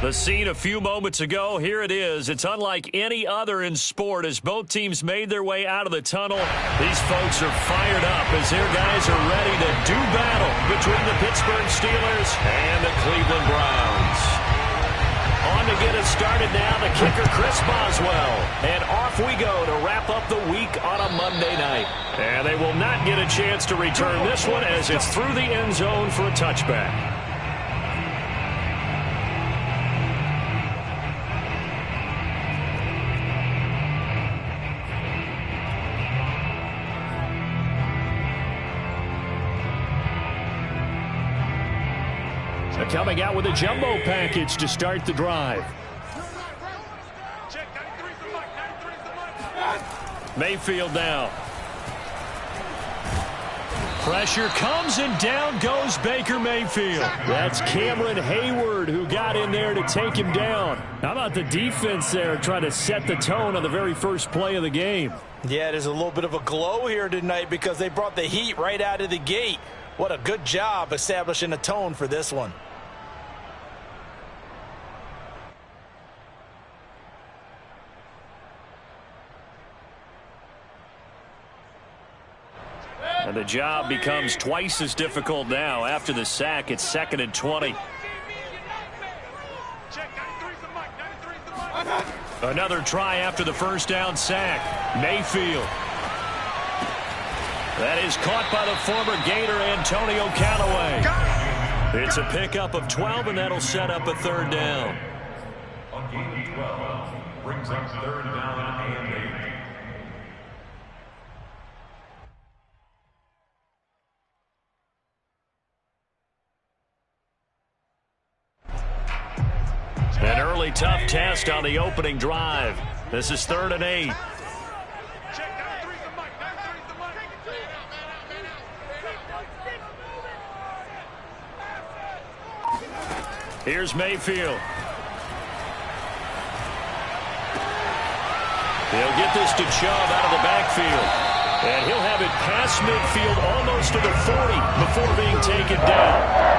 The scene a few moments ago, here it is. It's unlike any other in sport as both teams made their way out of the tunnel. These folks are fired up as their guys are ready to do battle between the Pittsburgh Steelers and the Cleveland Browns. On to get us started now, the kicker, Chris Boswell. And off we go to wrap up the week on a Monday night. And they will not get a chance to return this one as it's through the end zone for a touchback. Coming out with a jumbo package to start the drive. Mayfield now. Pressure comes and down goes Baker Mayfield. That's Cameron Hayward who got in there to take him down. How about the defense there trying to set the tone on the very first play of the game? Yeah, there's a little bit of a glow here tonight because they brought the heat right out of the gate. What a good job establishing a tone for this one. And the job becomes twice as difficult now. After the sack, it's 2nd and 20. Another try after the first down sack. Mayfield. That is caught by the former Gator Antonio Callaway. It's a pickup of 12, and that'll set up a third down. On game 12, brings up third down and 8. An early tough test on the opening drive. This is 3rd and 8. Here's Mayfield. He'll get this to Chubb out of the backfield. And he'll have it past midfield almost to the 40 before being taken down.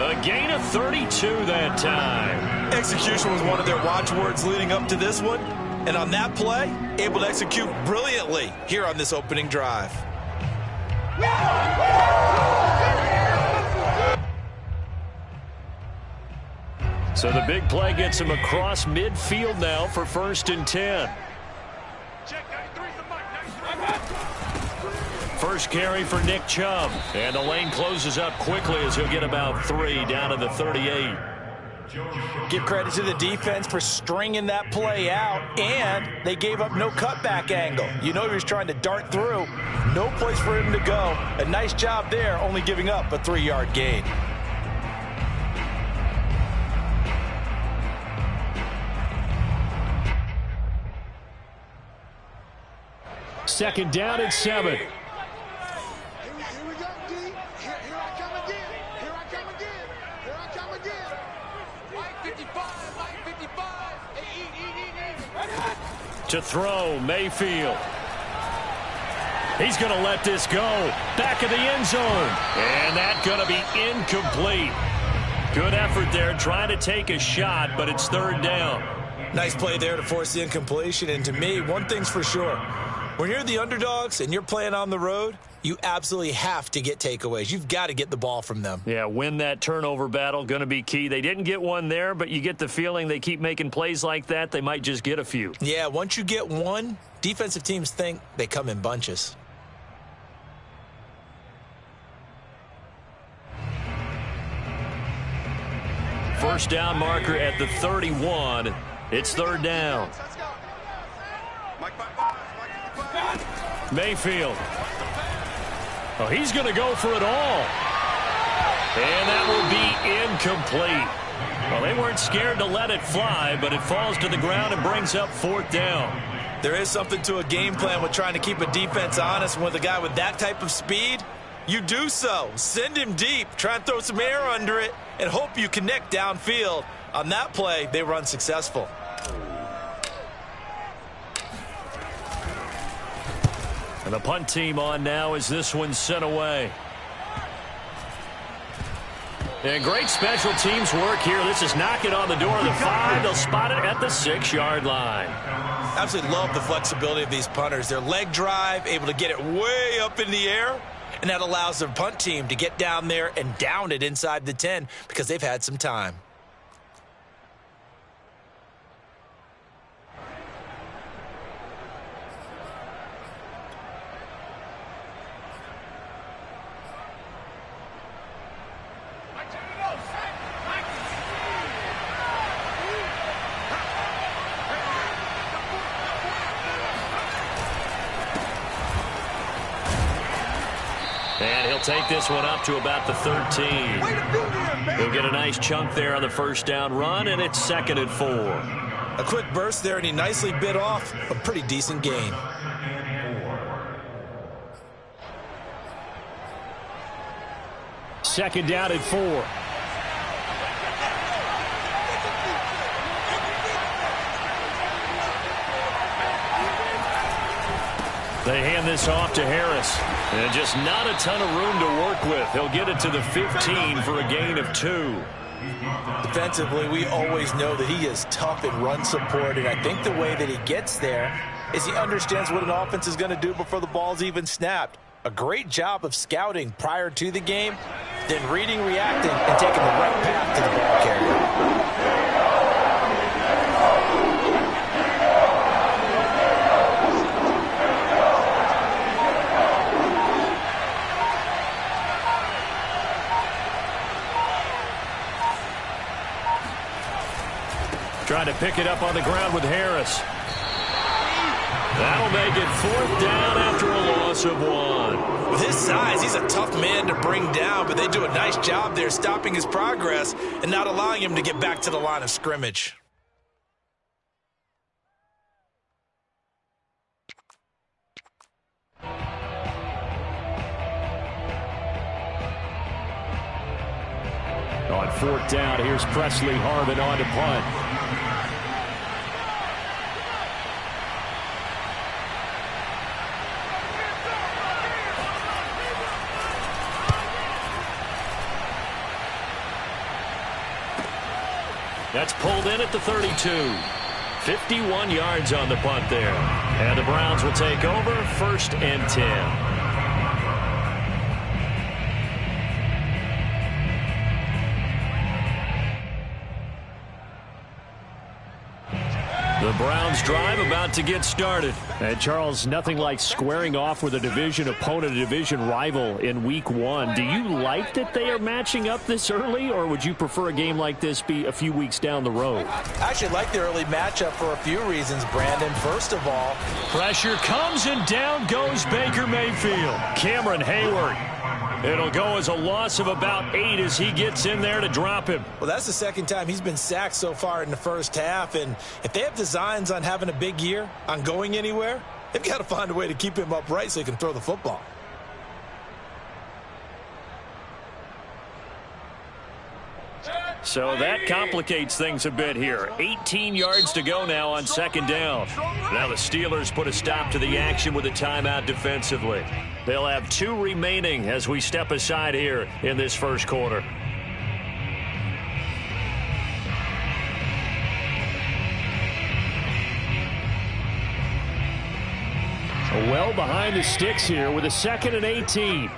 A gain of 32 that time. Execution was one of their watchwords leading up to this one. And on that play, able to execute brilliantly here on this opening drive. So the big play gets him across midfield now for 1st and 10. First carry for Nick Chubb. And the lane closes up quickly as he'll get about 3 down to the 38. Give credit to the defense for stringing that play out, and they gave up no cutback angle. You know he was trying to dart through. No place for him to go. A nice job there, only giving up a 3-yard gain. Second down and 7. To throw, Mayfield. He's going to let this go. Back of the end zone. And that's going to be incomplete. Good effort there trying to take a shot, but it's 3rd down. Nice play there to force the incompletion. And to me, one thing's for sure. When you're the underdogs and you're playing on the road, you absolutely have to get takeaways. You've got to get the ball from them. Yeah, win that turnover battle, going to be key. They didn't get one there, but you get the feeling they keep making plays like that, they might just get a few. Yeah, once you get one, defensive teams think they come in bunches. First down marker at the 31. It's 3rd down. Mayfield. Oh, he's going to go for it all. And that will be incomplete. Well, they weren't scared to let it fly, but it falls to the ground and brings up 4th down. There is something to a game plan with trying to keep a defense honest. With a guy with that type of speed, you do so. Send him deep, try and throw some air under it, and hope you connect downfield. On that play, they were unsuccessful. And the punt team on now as this one's sent away. And great special teams work here. This is knocking on the door of the 5. They'll spot it at the 6-yard line. Absolutely love the flexibility of these punters. Their leg drive, able to get it way up in the air, and that allows their punt team to get down there and down it inside the 10 because they've had some time. And he'll take this one up to about the 13. He'll get a nice chunk there on the first down run, and it's 2nd and 4. A quick burst there, and he nicely bit off a pretty decent gain. Second down and 4. They hand this off to Harris. And just not a ton of room to work with. He'll get it to the 15 for a gain of 2. Defensively, we always know that he is tough in run support, and I think the way that he gets there is he understands what an offense is going to do before the ball's even snapped. A great job of scouting prior to the game, then reading, reacting, and taking the right path to the ball carrier. Trying to pick it up on the ground with Harris. That'll make it 4th down after a loss of 1. With his size, he's a tough man to bring down, but they do a nice job there stopping his progress and not allowing him to get back to the line of scrimmage. On 4th down, here's Presley Harvin on to punt. That's pulled in at the 32. 51 yards on the punt there. And the Browns will take over 1st and 10. The Browns drive about to get started. And Charles, nothing like squaring off with a division opponent, a division rival in week 1. Do you like that they are matching up this early, or would you prefer a game like this be a few weeks down the road? I actually like the early matchup for a few reasons, Brandon. First of all, pressure comes and down goes Baker Mayfield. Cameron Hayward. It'll go as a loss of about 8 as he gets in there to drop him. Well, that's the second time he's been sacked so far in the first half. And if they have designs on having a big year, on going anywhere, they've got to find a way to keep him upright so he can throw the football. So that complicates things a bit here. 18 yards to go now on 2nd down. Now the Steelers put a stop to the action with a timeout defensively. They'll have 2 remaining as we step aside here in this first quarter. Well behind the sticks here with a 2nd and 18.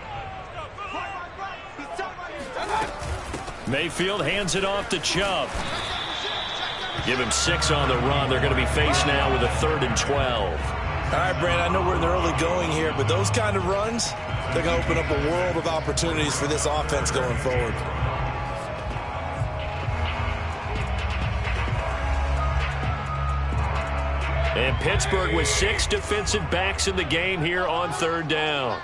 Mayfield hands it off to Chubb. Give him 6 on the run. They're going to be faced now with a 3rd and 12. All right, Brandon, I know we're in the early going here, but those kind of runs, they're going to open up a world of opportunities for this offense going forward. And Pittsburgh with 6 defensive backs in the game here on 3rd down.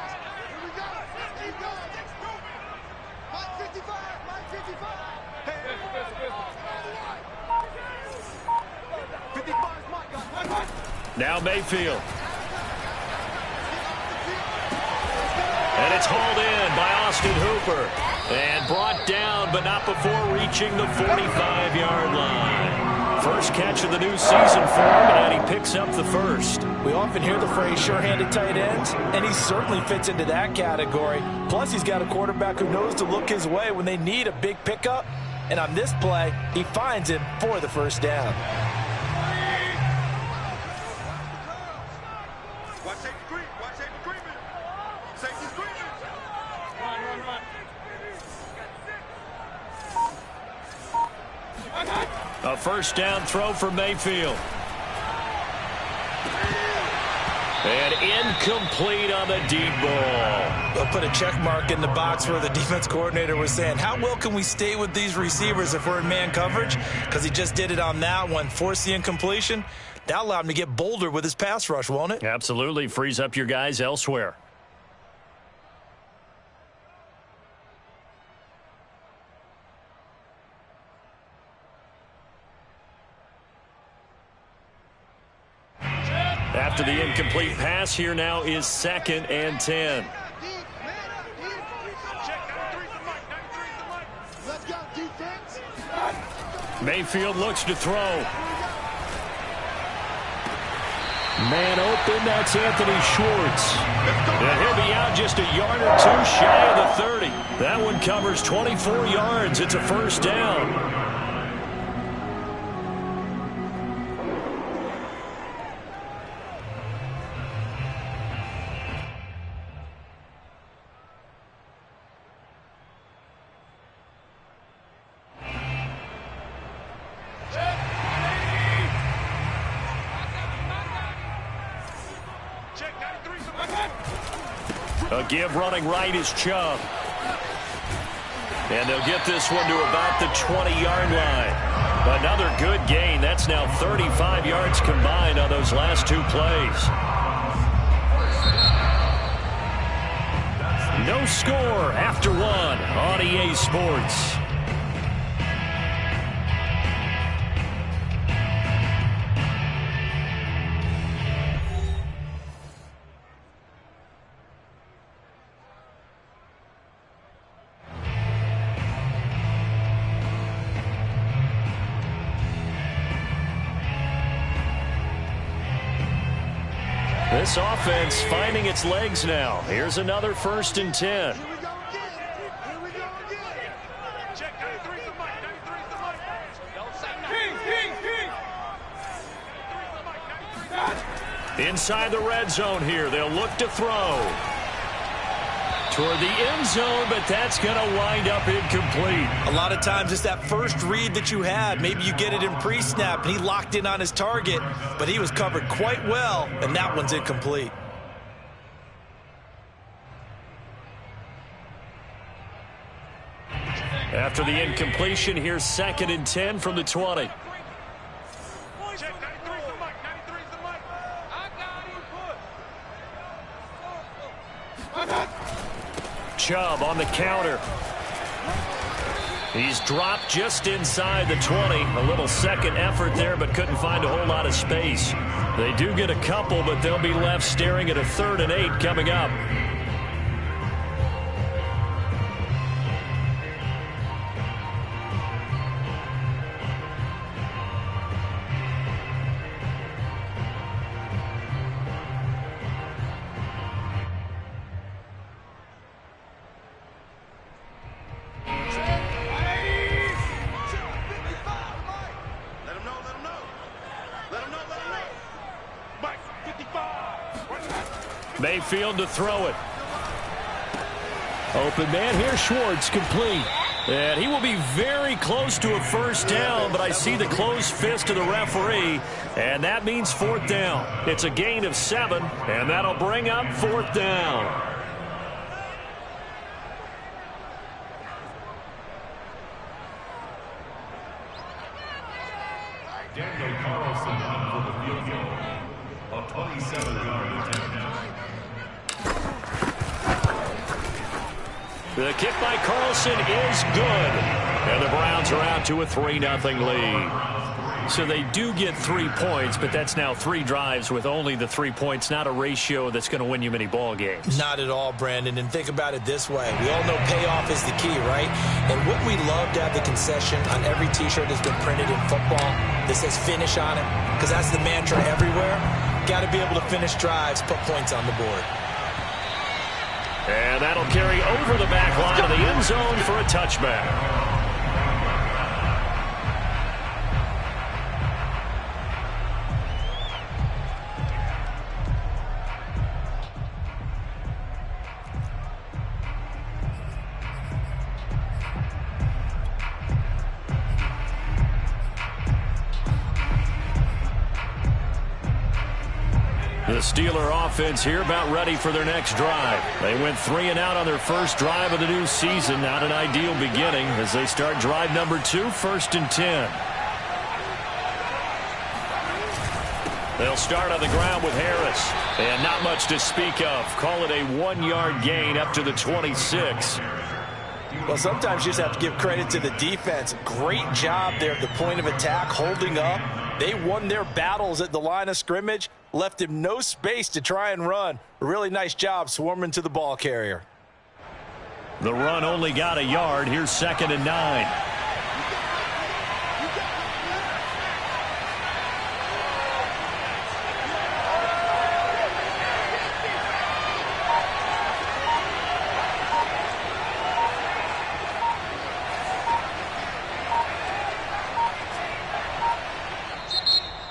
Now Mayfield. And it's hauled in by Austin Hooper. And brought down, but not before reaching the 45-yard line. First catch of the new season for him, and he picks up the first. We often hear the phrase sure-handed tight ends, and he certainly fits into that category. Plus, he's got a quarterback who knows to look his way when they need a big pickup. And on this play, he finds him for the first down. A first down throw for Mayfield. And incomplete on the deep ball. They'll put a check mark in the box where the defense coordinator was saying, how well can we stay with these receivers if we're in man coverage? Because he just did it on that one, forced the incompletion. That allowed him to get bolder with his pass rush, won't it? Absolutely. Frees up your guys elsewhere. After the incomplete pass, here now is 2nd and 10. Mayfield looks to throw. Man open, that's Anthony Schwartz. And he'll be out just a yard or two shy of the 30. That one covers 24 yards. It's a first down. A give running right is Chubb. And they'll get this one to about the 20-yard line. Another good gain. That's now 35 yards combined on those last two plays. No score after one on EA Sports. This offense finding its legs now. Here's another 1st and 10. Inside the red zone here. They'll look to throw toward the end zone, but that's going to wind up incomplete. A lot of times it's that first read that you had. Maybe you get it in pre-snap, and he locked in on his target, but he was covered quite well, and that one's incomplete. After the incompletion, here's 2nd and 10 from the 20. Chubb on the counter. He's dropped just inside the 20. A little second effort there, but couldn't find a whole lot of space. They do get a couple, but they'll be left staring at a 3rd and 8 coming up. Mayfield to throw it. Open man here, Schwartz, complete. And he will be very close to a first down, but I see the closed fist of the referee, and that means 4th down. It's a gain of 7, and that'll bring up 4th down. Daniel Carlson for the field goal. A 27-yard attempt. The kick by Carlson is good. And the Browns are out to a 3-0 lead. So they do get 3 points, but that's now 3 drives with only the 3 points, not a ratio that's going to win you many ball games. Not at all, Brandon. And think about it this way. We all know payoff is the key, right? And wouldn't we love to have the concession on every T-shirt that's been printed in football that says finish on it? Because that's the mantra everywhere. Got to be able to finish drives, put points on the board. And that'll carry over the back line of the end zone for a touchback. The Steeler offense here about ready for their next drive. They went 3 and out on their first drive of the new season. Not an ideal beginning as they start drive number 2, 1st and 10. They'll start on the ground with Harris. And not much to speak of. Call it a 1-yard gain up to the 26. Well, sometimes you just have to give credit to the defense. Great job there at the point of attack, holding up. They won their battles at the line of scrimmage, left him no space to try and run. A really nice job swarming to the ball carrier. The run only got a yard. Here's 2nd and 9.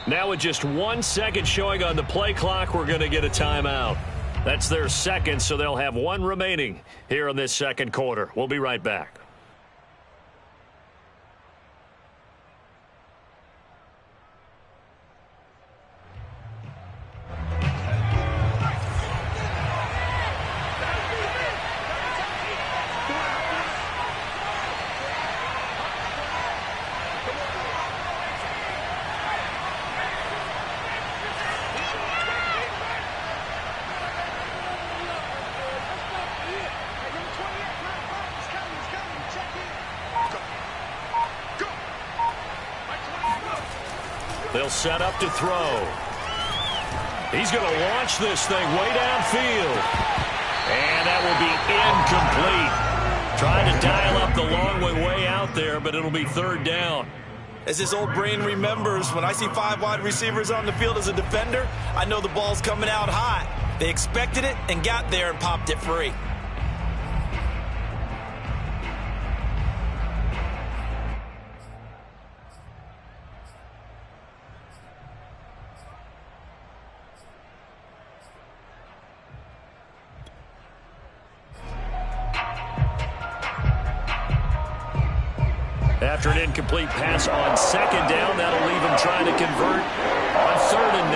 Now with just 1 second showing on the play clock, we're going to get a timeout. That's their second, so they'll have 1 remaining here in this second quarter. We'll be right back. They'll set up to throw. He's going to launch this thing way downfield. And that will be incomplete. Trying to dial up the long way out there, but it'll be 3rd down. As this old brain remembers, when I see 5 wide receivers on the field as a defender, I know the ball's coming out hot. They expected it and got there and popped it free. After an incomplete pass on 2nd down, that'll leave him trying to convert on 3rd and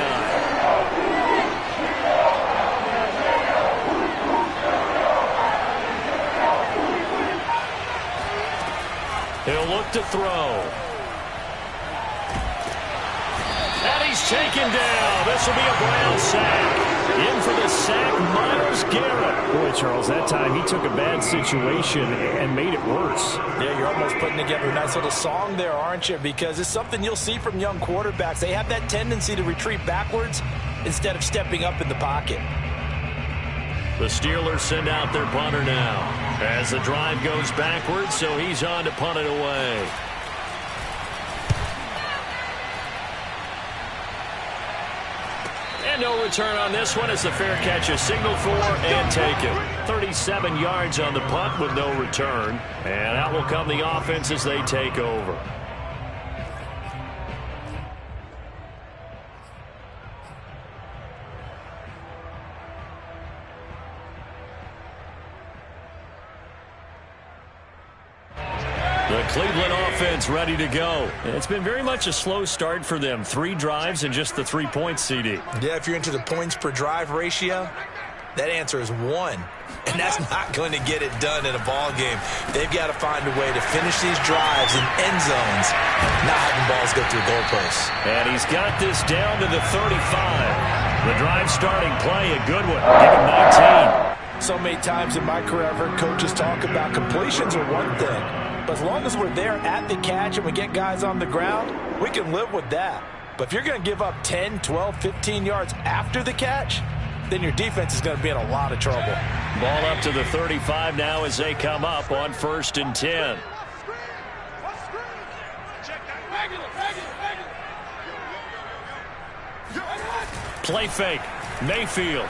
9. He'll look to throw. And he's taken down. This will be a Brown sack. In for the sack, Myles Garrett. Boy, Charles, that time he took a bad situation and made it worse. Yeah, you're almost putting together a nice little song there, aren't you? Because it's something you'll see from young quarterbacks. They have that tendency to retreat backwards instead of stepping up in the pocket. The Steelers send out their punter now as the drive goes backwards, so he's on to punt it away. And no return on this one as the fair catch is signaled for and taken. 37 yards on the punt with no return. And out will come the offense as they take over. The Cleveland offense ready to go. It's been very much a slow start for them. 3 drives and just the 3 points, CD. Yeah, if you're into the points per drive ratio, that answer is 1. And that's not going to get it done in a ball game. They've got to find a way to finish these drives in end zones, not having balls go through goalposts. And he's got this down to the 35. The drive starting play, a good one. Give him 19. So many times in my career, I've heard coaches talk about completions are one thing. But as long as we're there at the catch and we get guys on the ground, we can live with that. But if you're going to give up 10, 12, 15 yards after the catch, then your defense is going to be in a lot of trouble. Ball up to the 35 now as they come up on 1st and 10. Play fake. Mayfield.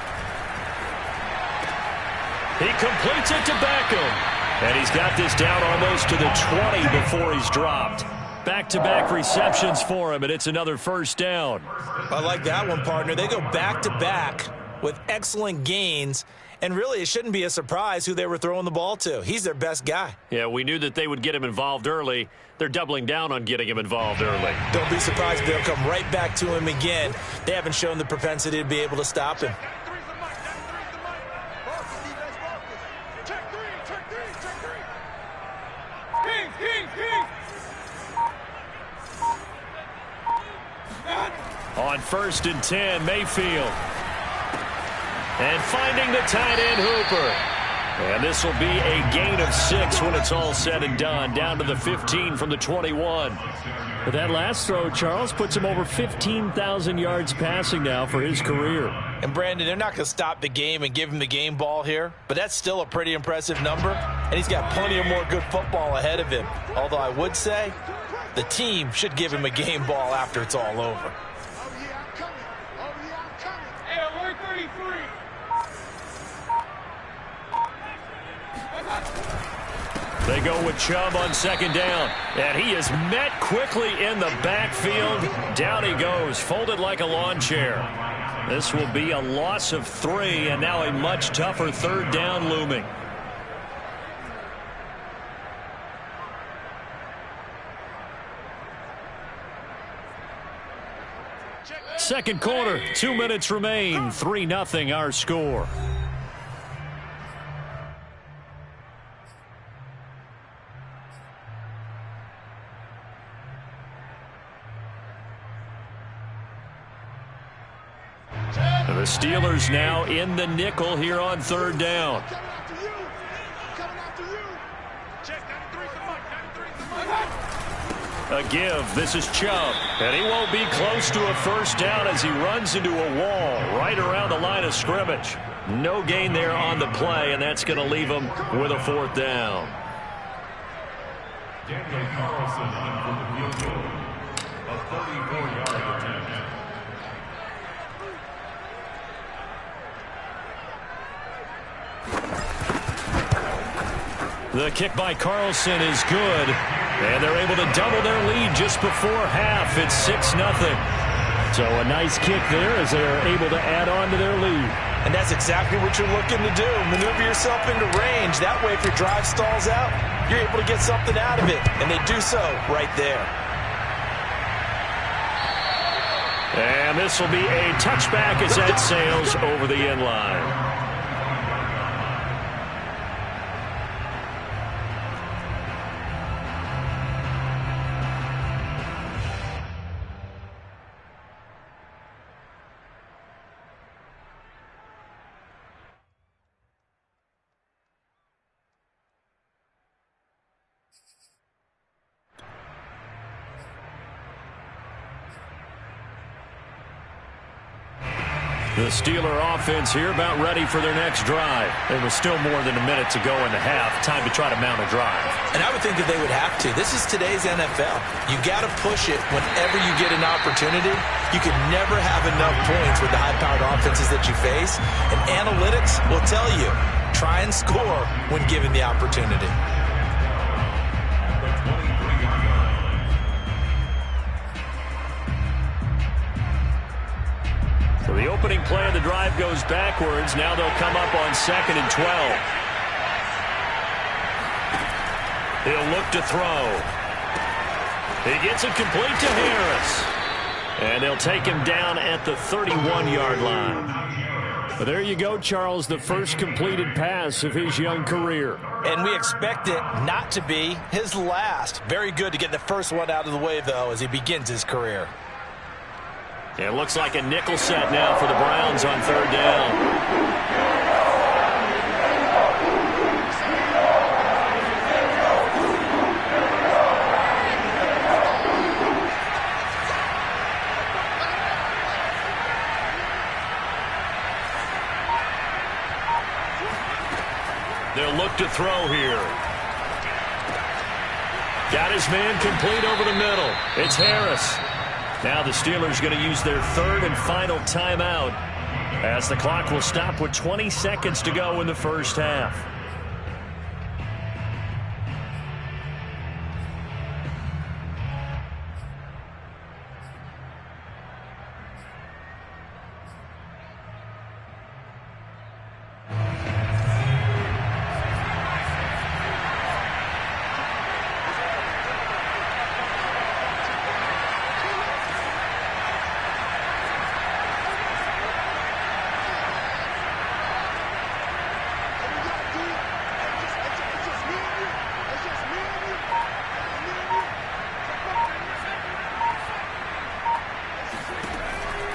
He completes it to Beckham. And he's got this down almost to the 20 before he's dropped. Back-to-back receptions for him, and it's another first down. I like that one, partner. They go back-to-back with excellent gains. And really, it shouldn't be a surprise who they were throwing the ball to. He's their best guy. Yeah, we knew that they would get him involved early. They're doubling down on getting him involved early. Don't be surprised if they'll come right back to him again. They haven't shown the propensity to be able to stop him. On 1st and 10, Mayfield. And finding the tight end, Hooper. And this will be a gain of 6 when it's all said and done. Down to the 15 from the 21. But that last throw, Charles, puts him over 15,000 yards passing now for his career. And, Brandon, they're not going to stop the game and give him the game ball here. But that's still a pretty impressive number. And he's got plenty of more good football ahead of him. Although I would say the team should give him a game ball after it's all over. They go with Chubb on 2nd down. And he is met quickly in the backfield. Down he goes, folded like a lawn chair. This will be a loss of 3, and now a much tougher 3rd down looming. Second quarter, 2 minutes remain. 3-0 our score. The Steelers now in the nickel here on 3rd down. A give. This is Chubb. And he won't be close to a 1st down as he runs into a wall right around the line of scrimmage. No gain there on the play, and that's going to leave him with a 4th down. Daniel Carlson on for the field goal. A 34-yard attempt. The kick by Carlson is good, and they're able to double their lead just before half. It's 6-0. So a nice kick there as they're able to add on to their lead. And that's exactly what you're looking to do. Maneuver yourself into range. That way, if your drive stalls out, you're able to get something out of it. And they do so right there. And this will be a touchback as that sails over the end line. The Steeler offense here about ready for their next drive. There was still more than a minute to go in the half. Time to try to mount a drive. And I would think that they would have to. This is today's NFL. You got to push it whenever you get an opportunity. You can never have enough points with the high-powered offenses that you face. And analytics will tell you, try and score when given the opportunity. So the opening play of the drive goes backwards. Now they'll come up on 2nd and 12. He'll look to throw. He gets it complete to Harris. And they'll take him down at the 31-yard line. But there you go, Charles, the first completed pass of his young career. And we expect it not to be his last. Very good to get the first one out of the way, though, as he begins his career. It looks like a nickel set now for the Browns on 3rd down. throw here. Got his man complete over the middle. It's Harris. Now the Steelers going to use their third and final timeout as the clock will stop with 20 seconds to go in the first half.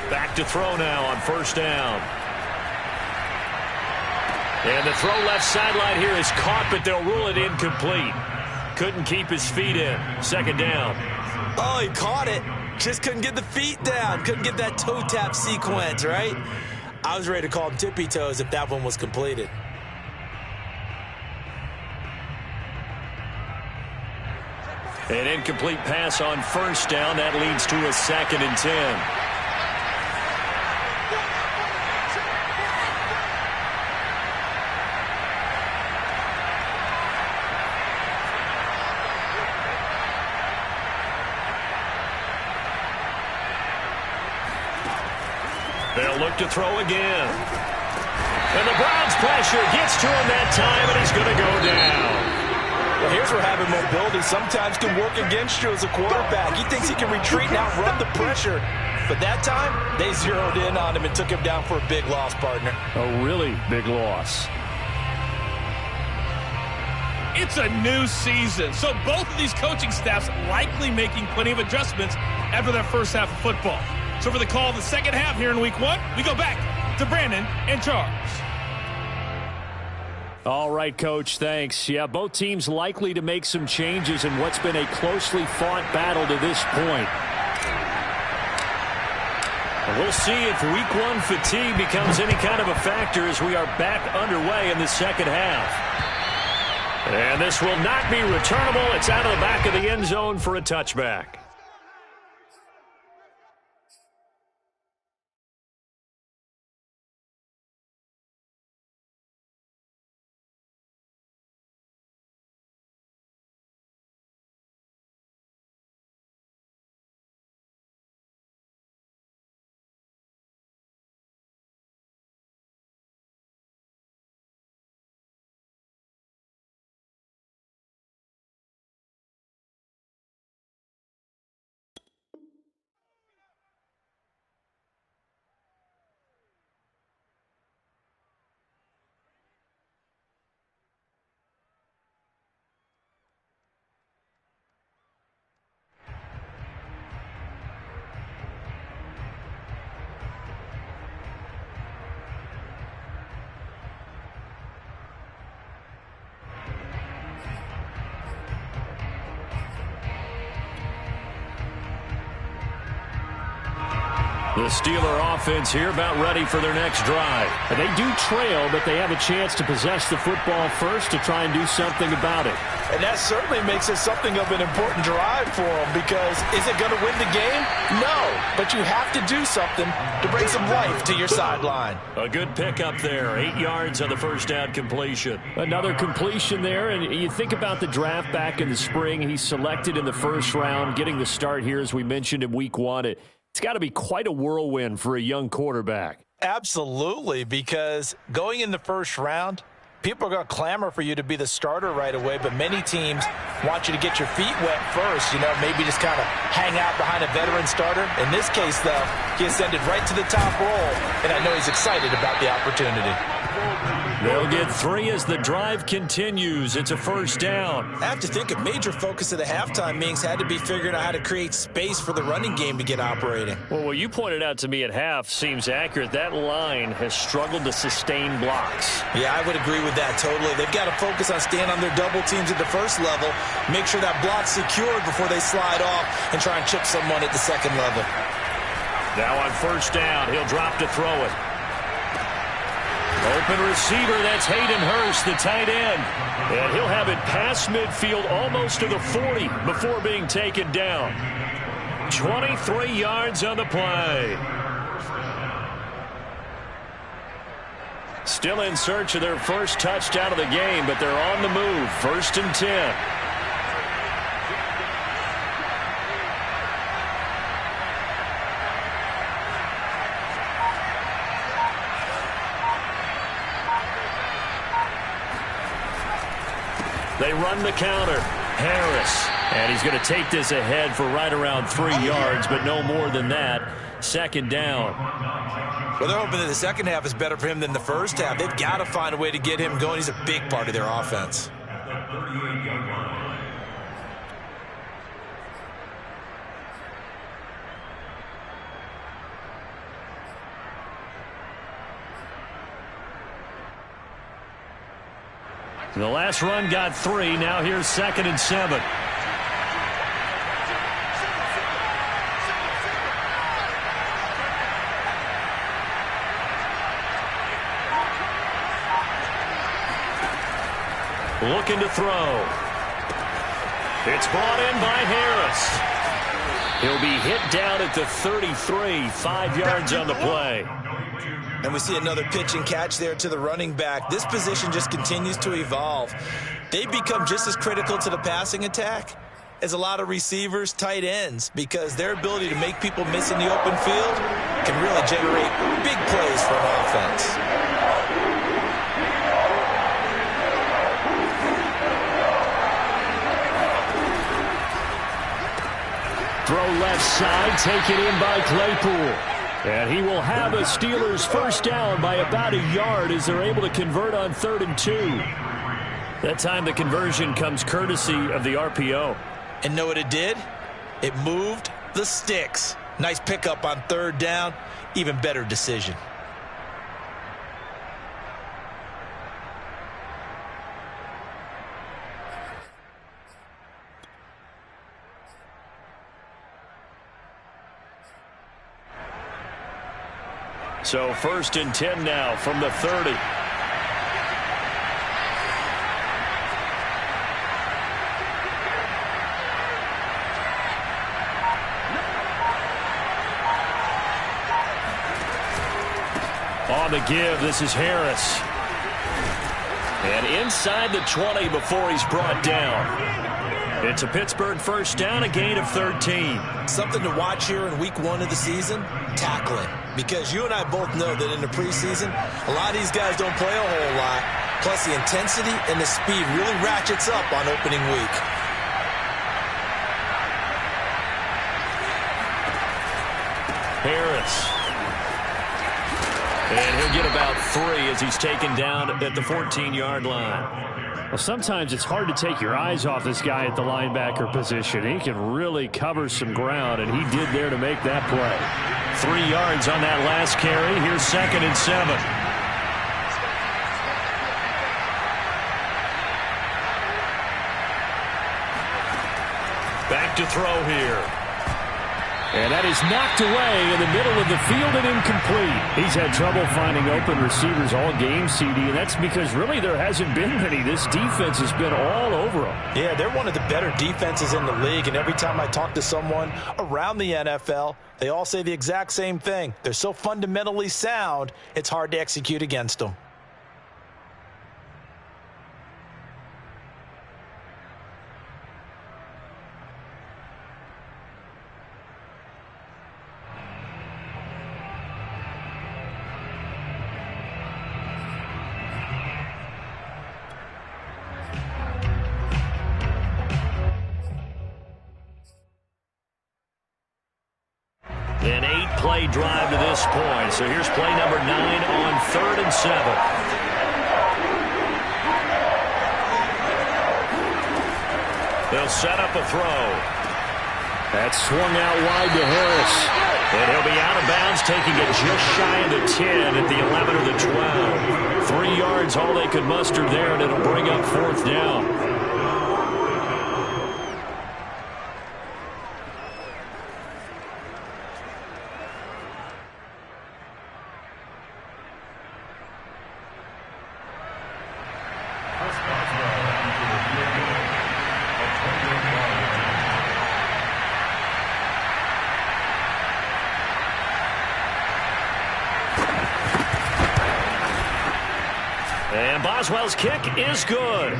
Back to throw now on first down. And the throw left sideline here is caught, but they'll rule it incomplete. Couldn't keep his feet in. Second down. Oh, he caught it. Just couldn't get the feet down. Couldn't get that toe tap sequence, right? I was ready to call him tippy toes if that one was completed. An incomplete pass on first down. That leads to a 2nd and 10. They'll look to throw again. And the Browns pressure gets to him that time, and he's going to go down. Well, here's where having mobility sometimes can work against you as a quarterback. He thinks he can retreat and outrun the pressure. But that time, they zeroed in on him and took him down for a big loss, partner. A really big loss. It's a new season, so both of these coaching staffs likely making plenty of adjustments after that first half of football. So for the call of the second half here in Week 1, we go back to Brandon and Charles. All right, Coach, thanks. Yeah, both teams likely to make some changes in what's been a closely fought battle to this point. And we'll see if Week 1 fatigue becomes any kind of a factor as we are back underway in the second half. And this will not be returnable. It's out of the back of the end zone for a touchback. The Steeler offense here about ready for their next drive. And they do trail, but they have a chance to possess the football first to try and do something about it. And that certainly makes it something of an important drive for them, because is it going to win the game? No, but you have to do something to bring some life to your sideline. A good pickup there. 8 yards on the first down completion. Another completion there, and you think about the draft back in the spring. He's selected in the first round, getting the start here, as we mentioned, in Week 1. It's got to be quite a whirlwind for a young quarterback. Absolutely, because going in the first round, people are going to clamor for you to be the starter right away, but many teams want you to get your feet wet first, maybe just kind of hang out behind a veteran starter. In this case, though, he ascended right to the top role, and I know he's excited about the opportunity. They'll get 3 as the drive continues. It's a first down. I have to think a major focus of the halftime meetings had to be figuring out how to create space for the running game to get operating. Well, what you pointed out to me at half seems accurate. That line has struggled to sustain blocks. Yeah, I would agree with that totally. They've got to focus on staying on their double teams at the first level, make sure that block's secured before they slide off and try and chip someone at the second level. Now on first down, he'll drop to throw it. Open receiver, that's Hayden Hurst, the tight end. And he'll have it past midfield almost to the 40 before being taken down. 23 yards on the play. Still in search of their first touchdown of the game, but they're on the move. 1st and 10. They run the counter. Harris. And he's going to take this ahead for right around 3 yards, but no more than that. 2nd down. Well, they're hoping that the second half is better for him than the first half. They've got to find a way to get him going. He's a big part of their offense. The last run got 3. Now here's 2nd and 7. Looking to throw. It's brought in by Harris. He'll be hit down at the 33, 5 yards on the play. And we see another pitch and catch there to the running back. This position just continues to evolve. They become just as critical to the passing attack as a lot of receivers, tight ends, because their ability to make people miss in the open field can really generate big plays for an offense. Throw left side, taken in by Claypool. And he will have a Steelers first down by about a yard as they're able to convert on 3rd and 2. That time the conversion comes courtesy of the RPO. And know what it did? It moved the sticks. Nice pickup on 3rd down. Even better decision. So 1st and 10 now from the 30. On the give, this is Harris. And inside the 20 before he's brought down. It's a Pittsburgh first down, a gain of 13. Something to watch here in week 1 of the season, tackling. Because you and I both know that in the preseason, a lot of these guys don't play a whole lot. Plus the intensity and the speed really ratchets up on opening week. Harris. And he'll get about 3 as he's taken down at the 14-yard line. Well, sometimes it's hard to take your eyes off this guy at the linebacker position. He can really cover some ground, and he did there to make that play. 3 yards on that last carry. Here's 2nd and 7. Back to throw here. And that is knocked away in the middle of the field and incomplete. He's had trouble finding open receivers all game, CD, and that's because really there hasn't been many. This defense has been all over them. Yeah, they're one of the better defenses in the league, and every time I talk to someone around the NFL, they all say the exact same thing. They're so fundamentally sound, it's hard to execute against them. An 8-play drive to this point. So here's play number 9 on 3rd and 7. They'll set up a throw. That's swung out wide to Harris. And he'll be out of bounds, taking it just shy of the 10 at the 11 or the 12. 3 yards, all they could muster there, and it'll bring up 4th down. Boswell's kick is good.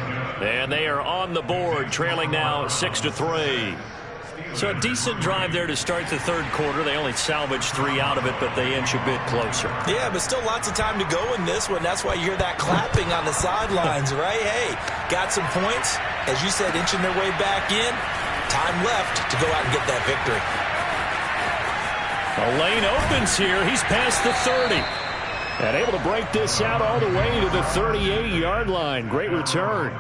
And they are on the board, trailing now 6-3. So a decent drive there to start the third quarter. They only salvaged 3 out of it, but they inch a bit closer. Yeah, but still lots of time to go in this one. That's why you hear that clapping on the sidelines, right? Hey, got some points. As you said, inching their way back in. Time left to go out and get that victory. The lane opens here. He's past the 30. And able to break this out all the way to the 38-yard line. Great return.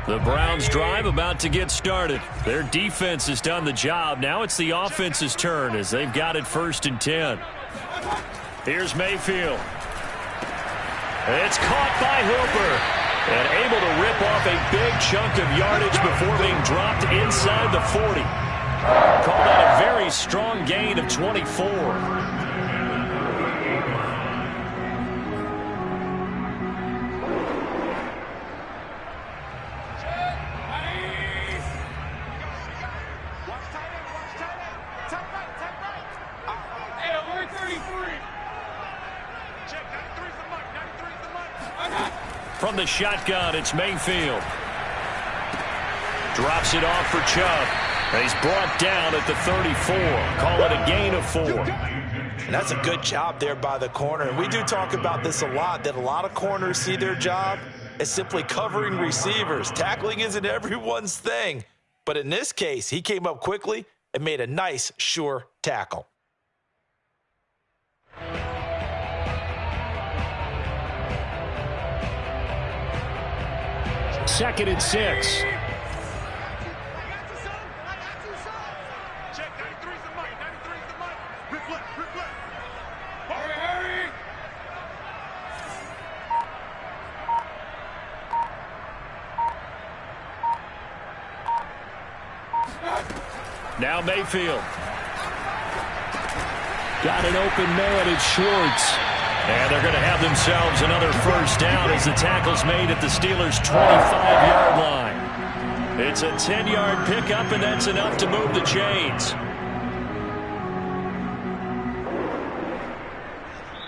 The Browns drive about to get started. Their defense has done the job. Now it's the offense's turn as they've got it 1st and 10. Here's Mayfield. It's caught by Hooper. And able to rip off a big chunk of yardage before being dropped inside the 40. Called that a very strong gain of 24. From the shotgun, it's Mayfield. Drops it off for Chubb. And he's brought down at the 34. Call it a gain of 4. And that's a good job there by the corner. And we do talk about this a lot, that a lot of corners see their job as simply covering receivers. Tackling isn't everyone's thing. But in this case, he came up quickly and made a nice, sure tackle. Second and 6. Now Mayfield. Got an open man at Schwartz. And they're going to have themselves another first down as the tackle's made at the Steelers' 25-yard line. It's a 10-yard pickup, and that's enough to move the chains.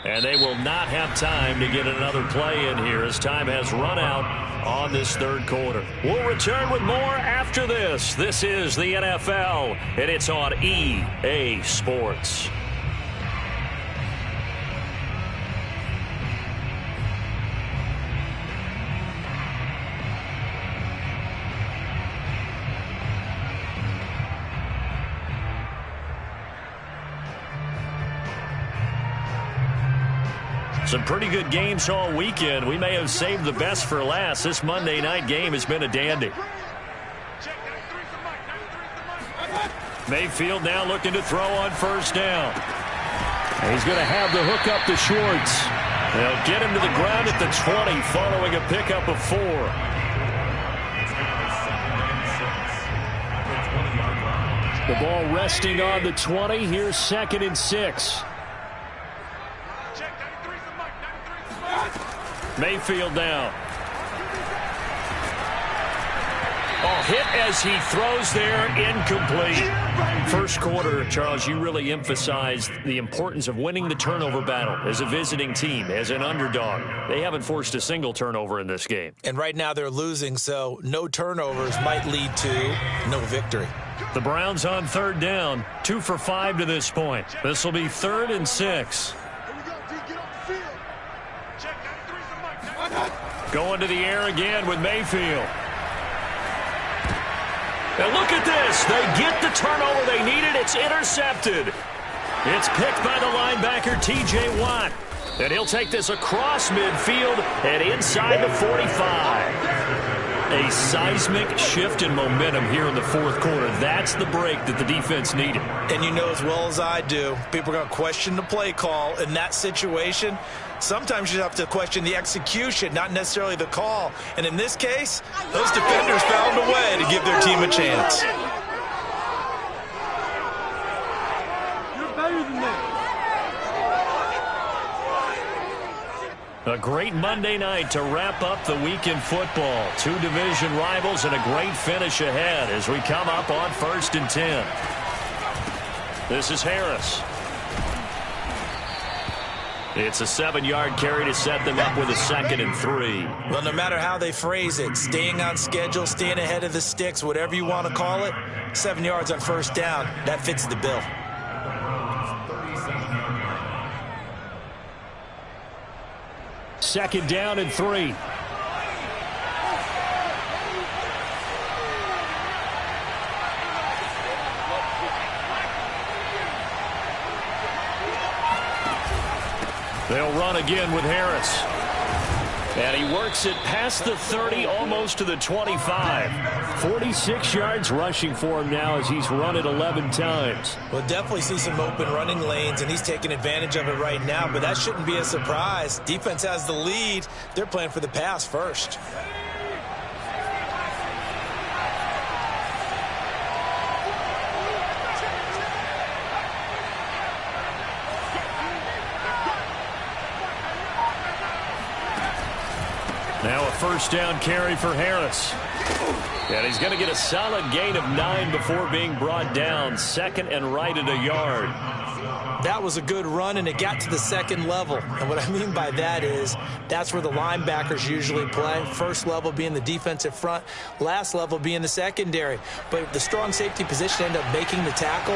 And they will not have time to get another play in here as time has run out on this third quarter. We'll return with more after this. This is the NFL, and it's on EA Sports. Some pretty good games all weekend. We may have saved the best for last. This Monday night game has been a dandy. Mayfield now looking to throw on first down. And he's going to have the hook up to Schwartz. They'll get him to the ground at the 20 following a pickup of 4. The ball resting on the 20. Here's 2nd and 6. Mayfield now. Oh, hit as he throws there, incomplete. First quarter, Charles, you really emphasized the importance of winning the turnover battle as a visiting team, as an underdog. They haven't forced a single turnover in this game. And right now they're losing, so no turnovers might lead to no victory. The Browns on third down, 2 for 5 to this point. This will be 3rd and 6. Going to the air again with Mayfield. And look at this. They get the turnover they needed. It's intercepted. It's picked by the linebacker, T.J. Watt. And he'll take this across midfield and inside the 45. A seismic shift in momentum here in the fourth quarter. That's the break that the defense needed. And you know as well as I do, people are going to question the play call in that situation. Sometimes you have to question the execution, not necessarily the call. And in this case, those defenders found a way to give their team a chance. You're better than that. A great Monday night to wrap up the week in football. Two division rivals and a great finish ahead as we come up on 1st and 10. This is Harris. It's a 7-yard carry to set them up with a 2nd and 3. Well, no matter how they phrase it, staying on schedule, staying ahead of the sticks, whatever you want to call it, 7 yards on 1st down, that fits the bill. 2nd down and 3. They'll run again with Harris. And he works it past the 30, almost to the 25. 46 yards rushing for him now as he's run it 11 times. We'll definitely see some open running lanes, and he's taking advantage of it right now, but that shouldn't be a surprise. Defense has the lead. They're playing for the pass first. Now a 1st down carry for Harris. And he's going to get a solid gain of 9 before being brought down. 2nd and right at a yard. That was a good run, and it got to the 2nd level. And what I mean by that is that's where the linebackers usually play. 1st level being the defensive front, last level being the secondary. But the strong safety position ended up making the tackle.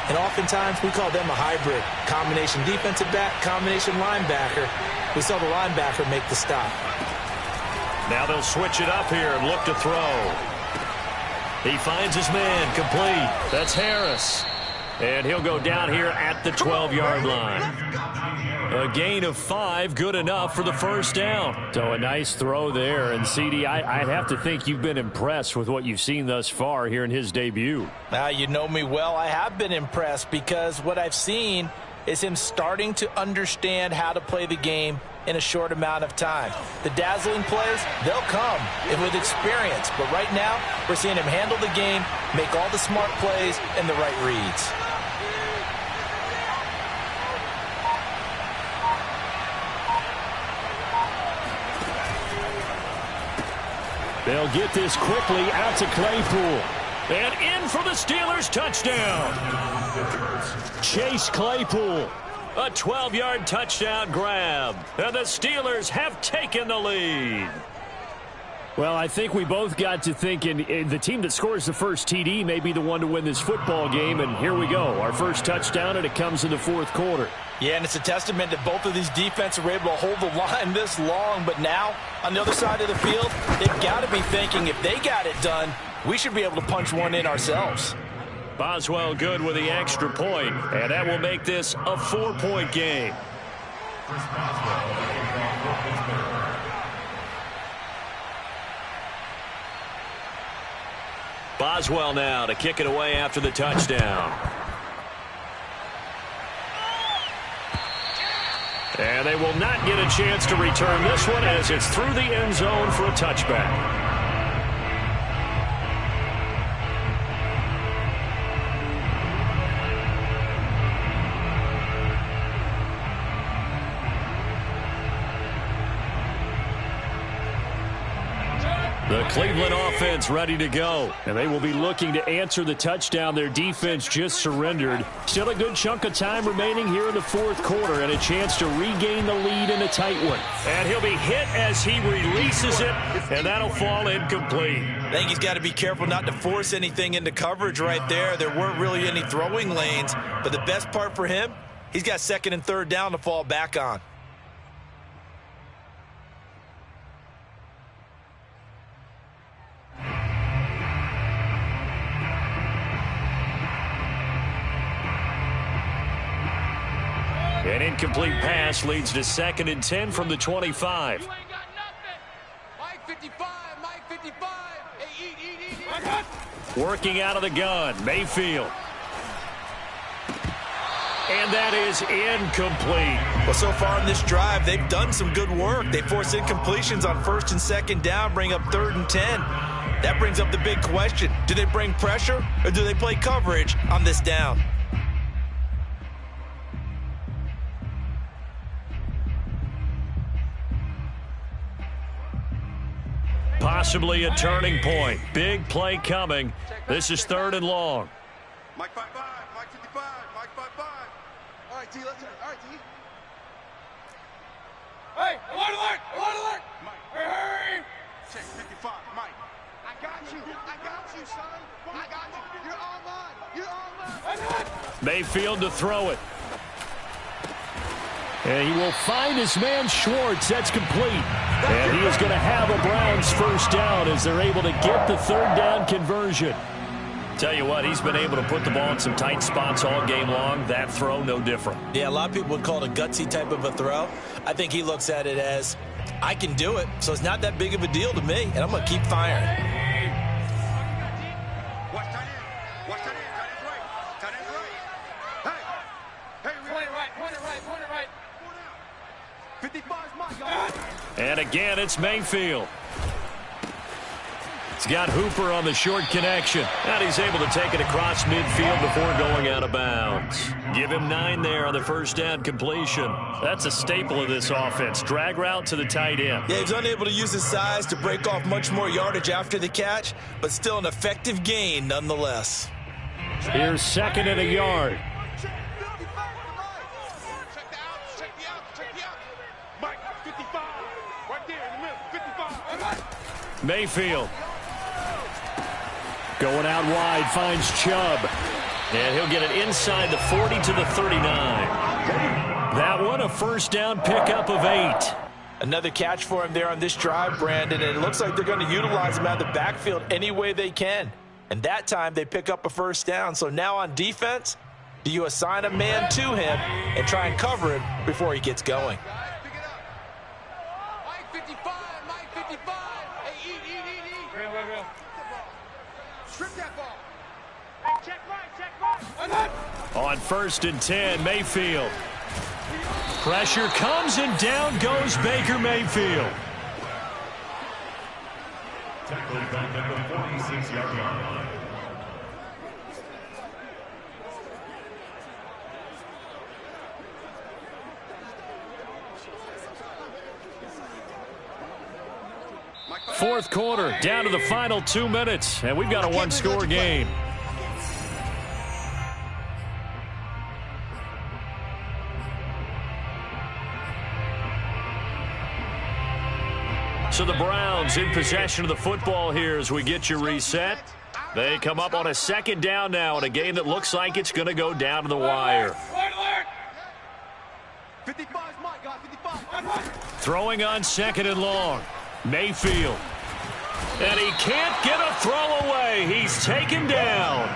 And oftentimes we call them a hybrid. Combination defensive back, combination linebacker. We saw the linebacker make the stop. Now they'll switch it up here and look to throw. He finds his man, complete. That's Harris. And he'll go down here at the 12-yard line. A gain of 5, good enough for the 1st down. So a nice throw there. And, CD, I have to think you've been impressed with what you've seen thus far here in his debut. Now, you know me well. I have been impressed because what I've seen is him starting to understand how to play the game in a short amount of time. The dazzling plays, they'll come with experience. But right now, we're seeing him handle the game, make all the smart plays, and the right reads. They'll get this quickly out to Claypool. And in for the Steelers touchdown. Chase Claypool. A 12-yard touchdown grab. And the Steelers have taken the lead. Well, I think we both got to thinking the team that scores the first TD may be the one to win this football game. And here we go. Our first touchdown, and it comes in the 4th quarter. Yeah, and it's a testament that both of these defenses were able to hold the line this long. But now, on the other side of the field, they've got to be thinking if they got it done, we should be able to punch one in ourselves. Boswell good with the extra point, and that will make this a 4-point game. Boswell now to kick it away after the touchdown. And they will not get a chance to return this one as it's through the end zone for a touchback. The Cleveland offense ready to go. And they will be looking to answer the touchdown their defense just surrendered. Still a good chunk of time remaining here in the 4th quarter and a chance to regain the lead in a tight one. And he'll be hit as he releases it, and that'll fall incomplete. I think he's got to be careful not to force anything into coverage right there. There weren't really any throwing lanes, but the best part for him, he's got 2nd and 3rd down to fall back on. An incomplete pass leads to 2nd and 10 from the 25. You ain't got nothing. Mike 55, Mike 55. Hey, eat. Working out of the gun, Mayfield. And that is incomplete. Well, so far in this drive, they've done some good work. They force incompletions on 1st and 2nd down, bring up 3rd and 10. That brings up the big question. Do they bring pressure or do they play coverage on this down? Possibly a turning point. Big play coming. This is 3rd and long. Mike 5-5, Mike 55, Mike 5-5. All right, T, let's go. All right, T. Hey, alert! Mike, hurry! Check 55, Mike. I got you, son. I got you. You're all mine. Mayfield to throw it. And he will find his man Schwartz. That's complete. And he is going to have a Browns 1st down as they're able to get the 3rd down conversion. Tell you what, he's been able to put the ball in some tight spots all game long. That throw, no different. Yeah, a lot of people would call it a gutsy type of a throw. I think he looks at it as, I can do it, so it's not that big of a deal to me, and I'm going to keep firing. Watch tight end. Watch tight end. Tight end's right. Tight end's right. Hey, point it right. 55's Mike. And again, it's Mayfield. He's got Hooper on the short connection. And he's able to take it across midfield before going out of bounds. Give him 9 there on the 1st down completion. That's a staple of this offense. Drag route to the tight end. Yeah, he's unable to use his size to break off much more yardage after the catch, but still an effective gain nonetheless. Here's 2nd and a yard. Mike 55. Right there in the middle. 55. Mayfield. Going out wide, finds Chubb. And he'll get it inside the 40 to the 39. That one, a 1st down pickup of 8. Another catch for him there on this drive, Brandon, and it looks like they're going to utilize him out of the backfield any way they can. And that time they pick up a 1st down. So now on defense, do you assign a man to him and try and cover him before he gets going? Pick it up. Mike 55. Mike 55. Hey, eat. Real. Strip that ball. Hey, check right. On 1st and 10, Mayfield. Pressure comes and down goes Baker Mayfield. Tackled back at the 46-yard line. Fourth quarter, down to the final 2 minutes, and we've got a 1-score game. So the Browns in possession of the football here as we get you reset. They come up on a 2nd down now in a game that looks like it's going to go down to the wire. 55's Mike, guys. 55. Throwing on 2nd and long. Mayfield. And he can't get a throw away. He's taken down.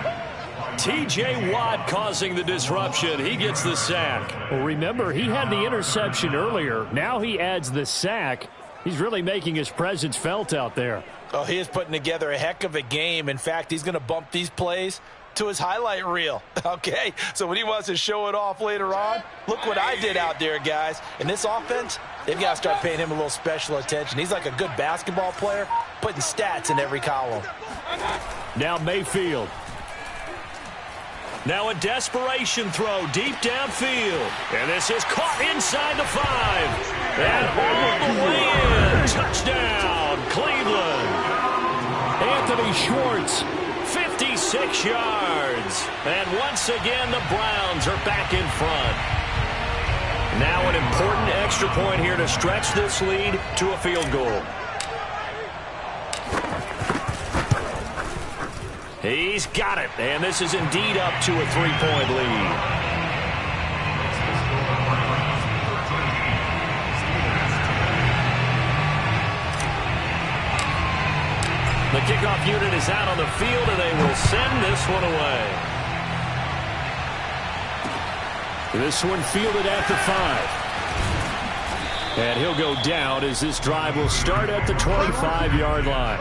T.J. Watt causing the disruption. He gets the sack. Well, remember, he had the interception earlier. Now he adds the sack. He's really making his presence felt out there. Oh, he is putting together a heck of a game. In fact, he's going to bump these plays to his highlight reel. Okay, so when he wants to show it off later on, look what I did out there, guys. In this offense, they've got to start paying him a little special attention. He's like a good basketball player, putting stats in every column. Now Mayfield. Now a desperation throw deep downfield. And this is caught inside the 5. And all the way in. Touchdown, Cleveland. Anthony Schwartz, 56 yards. And once again, the Browns are back in front. Now an important extra point here to stretch this lead to a field goal. He's got it, and this is indeed up to a 3-point lead. The kickoff unit is out on the field, and they will send this one away. This one fielded at the 5. And he'll go down as this drive will start at the 25-yard line.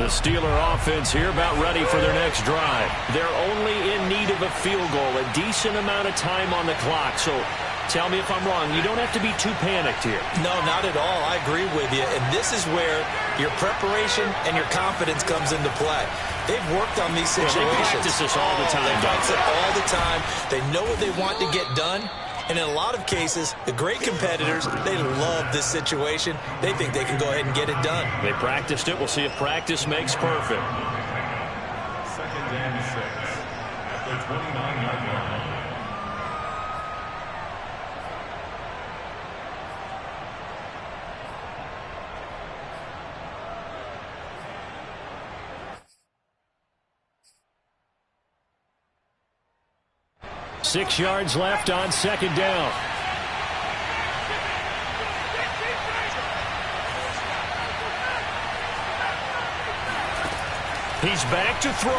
The Steeler offense here about ready for their next drive. They're only in need of a field goal, a decent amount of time on the clock. So tell me if I'm wrong. You don't have to be too panicked here. No, not at all. I agree with you. And this is where your preparation and your confidence comes into play. They've worked on these situations. They practice this all the time. They practice it all the time. They know what they want to get done. And in a lot of cases, the great competitors, they love this situation. They think they can go ahead and get it done. They practiced it. We'll see if practice makes perfect. 2nd and 6 at the 29-yard line. Six yards left on 2nd down. He's back to throw.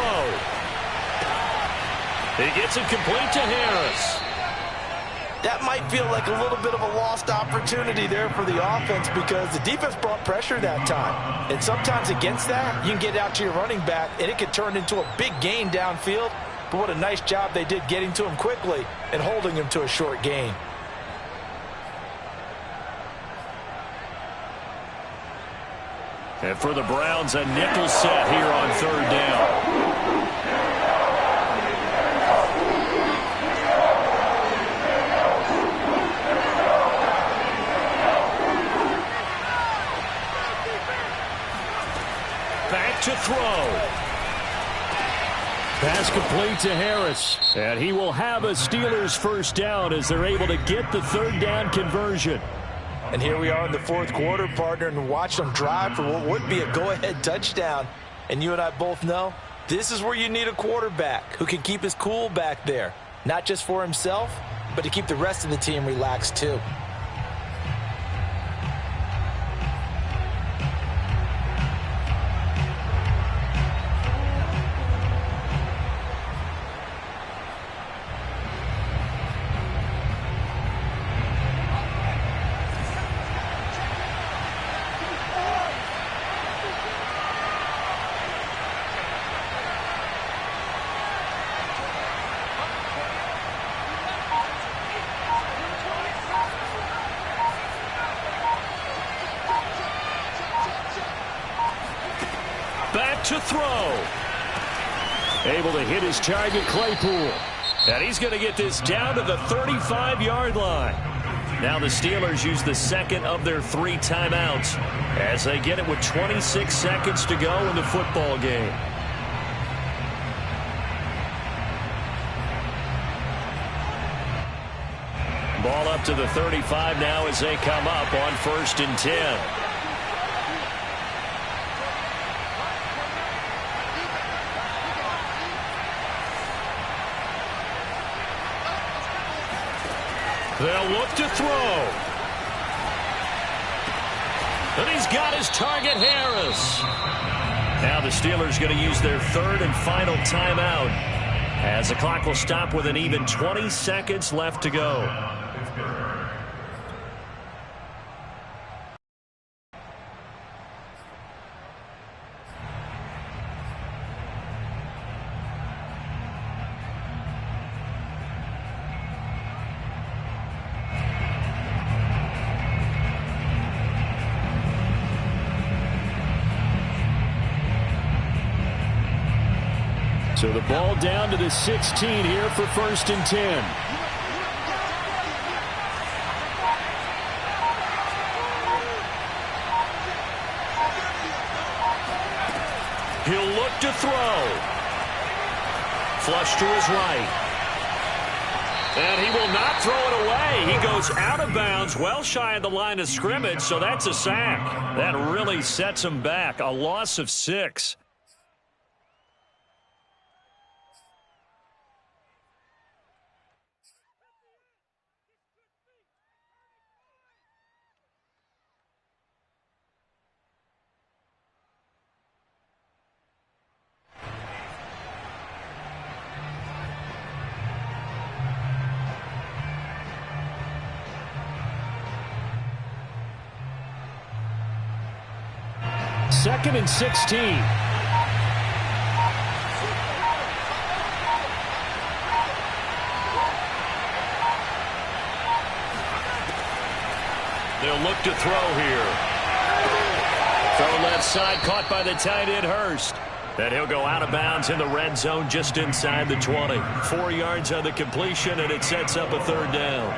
He gets it complete to Harris. That might feel like a little bit of a lost opportunity there for the offense because the defense brought pressure that time. And sometimes against that, you can get out to your running back, and it can turn into a big gain downfield. But what a nice job they did getting to him quickly and holding him to a short gain. And for the Browns, a nickel set here on 3rd down. Back to throw. Pass complete to Harris. And he will have a Steelers first down as they're able to get the 3rd down conversion. And here we are in the 4th quarter, partner, and watch them drive for what would be a go-ahead touchdown. And you and I both know this is where you need a quarterback who can keep his cool back there. Not just for himself, but to keep the rest of the team relaxed too. Back to throw. Able to hit his target, Claypool. And he's going to get this down to the 35-yard line. Now the Steelers use the 2nd of their 3 timeouts as they get it with 26 seconds to go in the football game. Ball up to the 35 now as they come up on 1st and 10. They'll look to throw. And he's got his target, Harris. Now the Steelers going to use their 3rd and final timeout as the clock will stop with an even 20 seconds left to go. So the ball down to the 16 here for 1st and 10. He'll look to throw. Flush to his right. And he will not throw it away. He goes out of bounds, well shy of the line of scrimmage, so that's a sack. That really sets him back. A loss of 6. Second and 16. They'll look to throw here. Throw left side, caught by the tight end, Hurst. And he'll go out of bounds in the red zone just inside the 20. 4 yards on the completion, and it sets up a third down.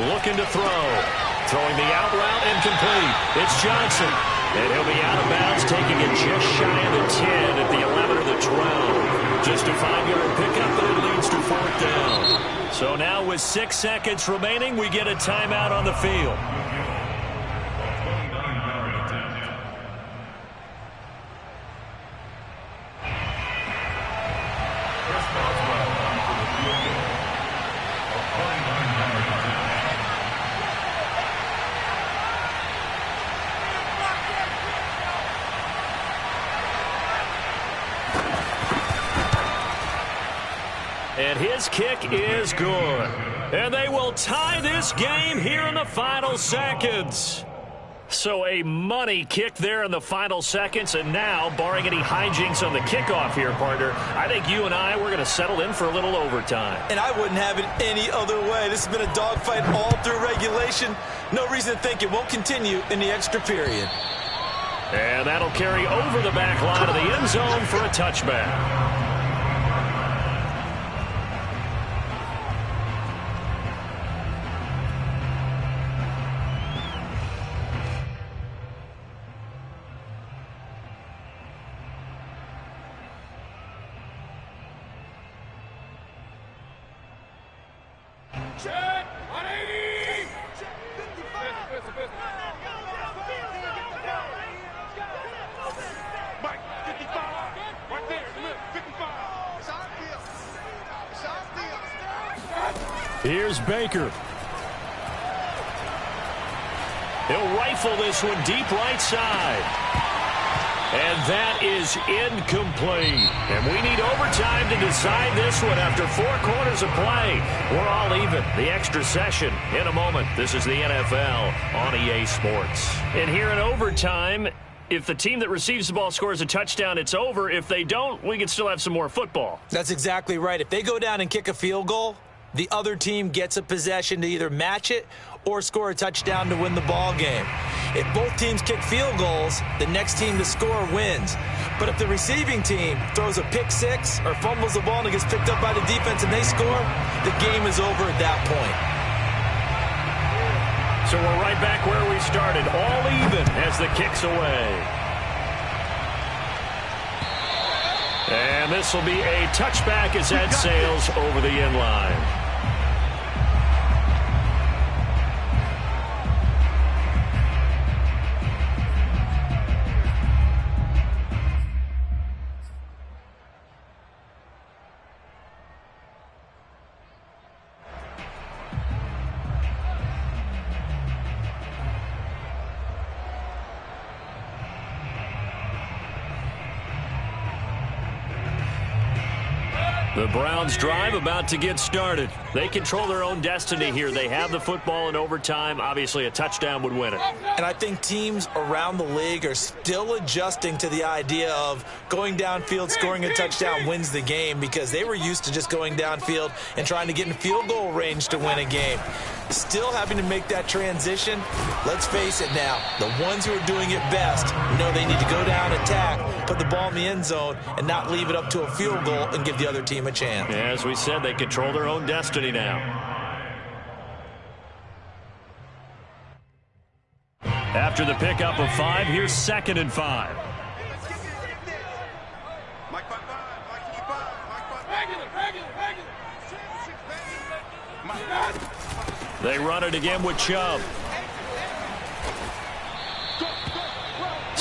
Looking to throw. Throwing the out route incomplete. It's Johnson. And he'll be out of bounds, taking it just shy of the 10 at the 11 or the 12. Just a 5-yard pickup, but it leads to 4th down. So now with 6 seconds remaining, we get a timeout on the field. And his kick is good. And they will tie this game here in the final seconds. So a money kick there in the final seconds. And now, barring any hijinks on the kickoff here, partner, I think you and I, we're going to settle in for a little overtime. And I wouldn't have it any other way. This has been a dogfight all through regulation. No reason to think it won't continue in the extra period. And that'll carry over the back line of the end zone for a touchback. Check! 180! Mike, 55! Right there, look, 55! Shot deal! Here's Baker. He'll rifle this one deep right side. And that is incomplete. And we need overtime to decide this one after 4 quarters of play. We're all even. The extra session in a moment. This is the NFL on EA Sports. And here in overtime, if the team that receives the ball scores a touchdown, it's over. If they don't, we can still have some more football. That's exactly right. If they go down and kick a field goal, the other team gets a possession to either match it or score a touchdown to win the ball game. If both teams kick field goals, the next team to score wins. But if the receiving team throws a pick six or fumbles the ball and it gets picked up by the defense and they score, the game is over at that point. So we're right back where we started, all even as the kick's away. And this will be a touchback as that sails over the end line. The Browns drive about to get started. They control their own destiny here. They have the football in overtime. Obviously, a touchdown would win it. And I think teams around the league are still adjusting to the idea of going downfield, scoring a touchdown wins the game, because they were used to just going downfield and trying to get in field goal range to win a game. Still having to make that transition. Let's face it now, the ones who are doing it best know they need to go down, attack, put the ball in the end zone, and not leave it up to a field goal and give the other team a chance. Yeah, as we said, they control their own destiny now. After the pickup of 5, here's 2nd and 5. They run it again with Chubb.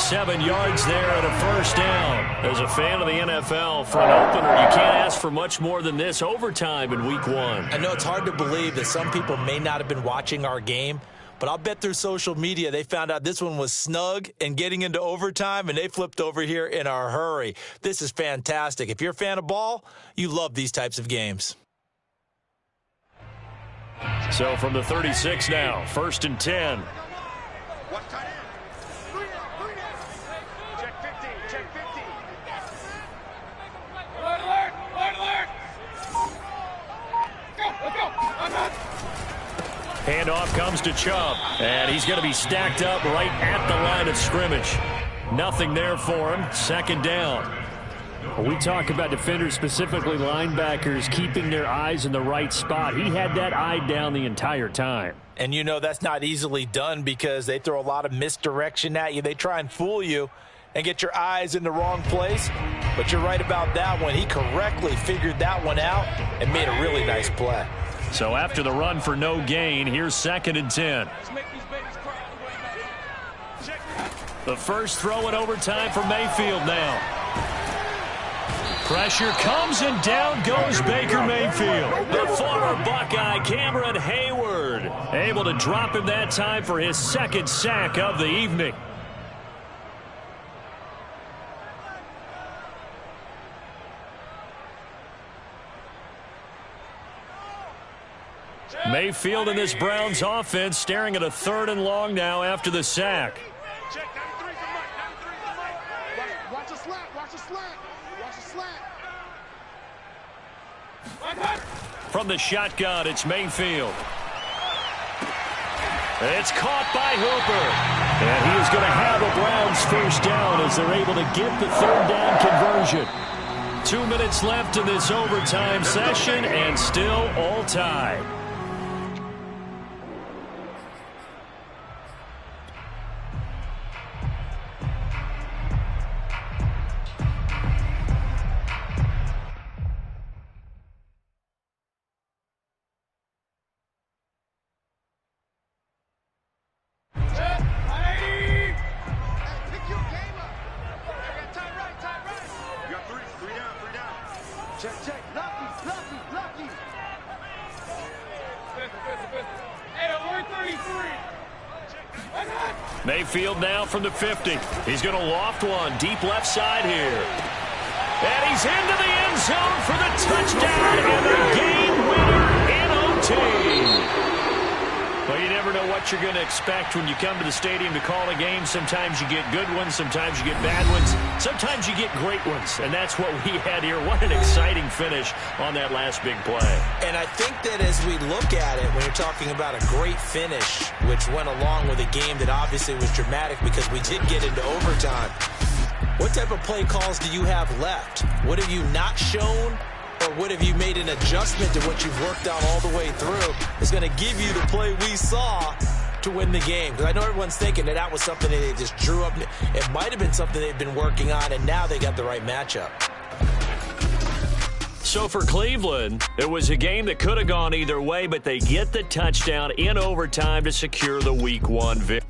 7 yards there and a first down. As a fan of the NFL, for an opener, you can't ask for much more than this overtime in Week 1. I know it's hard to believe that some people may not have been watching our game, but I'll bet through social media they found out this one was snug and getting into overtime, and they flipped over here in a hurry. This is fantastic. If you're a fan of ball, you love these types of games. So from the 36 now, 1st and 10. Check 50, check 50. Handoff comes to Chubb, and he's going to be stacked up right at the line of scrimmage. Nothing there for him. 2nd down. We talk about defenders, specifically linebackers, keeping their eyes in the right spot. He had that eye down the entire time. And you know that's not easily done because they throw a lot of misdirection at you. They try and fool you and get your eyes in the wrong place. But you're right about that one. He correctly figured that one out and made a really nice play. So after the run for no gain, here's 2nd and 10. The first throw in overtime for Mayfield now. Pressure comes and down goes Baker Mayfield. The former Buckeye Cameron Hayward able to drop him that time for his 2nd sack of the evening. Mayfield in this Browns offense staring at a 3rd and long now after the sack. Check 93 for Mike, 93 for Mike. Watch the slant, watch the slant, watch the slant. From the shotgun, it's Mayfield. It's caught by Hooper. And he is going to have a Browns first down as they're able to get the 3rd down conversion. 2 minutes left in this overtime session and still all tied. Mayfield now from the 50. He's going to loft one deep left side here. And he's into the end zone for the touchdown and the game winner in OT. Well, you never know what you're going to expect when you come to the stadium to call a game. Sometimes you get good ones. Sometimes you get bad ones. Sometimes you get great ones. And that's what we had here. What an exciting finish on that last big play. And I think that as we look at it, when you're talking about a great finish, which went along with a game that obviously was dramatic because we did get into overtime, what type of play calls do you have left? What have you not shown? Or what have you made an adjustment to what you've worked out all the way through is going to give you the play we saw to win the game? Because I know everyone's thinking that that was something that they just drew up. It might have been something they've been working on, and now they got the right matchup. So for Cleveland, it was a game that could have gone either way, but they get the touchdown in overtime to secure the Week 1 victory.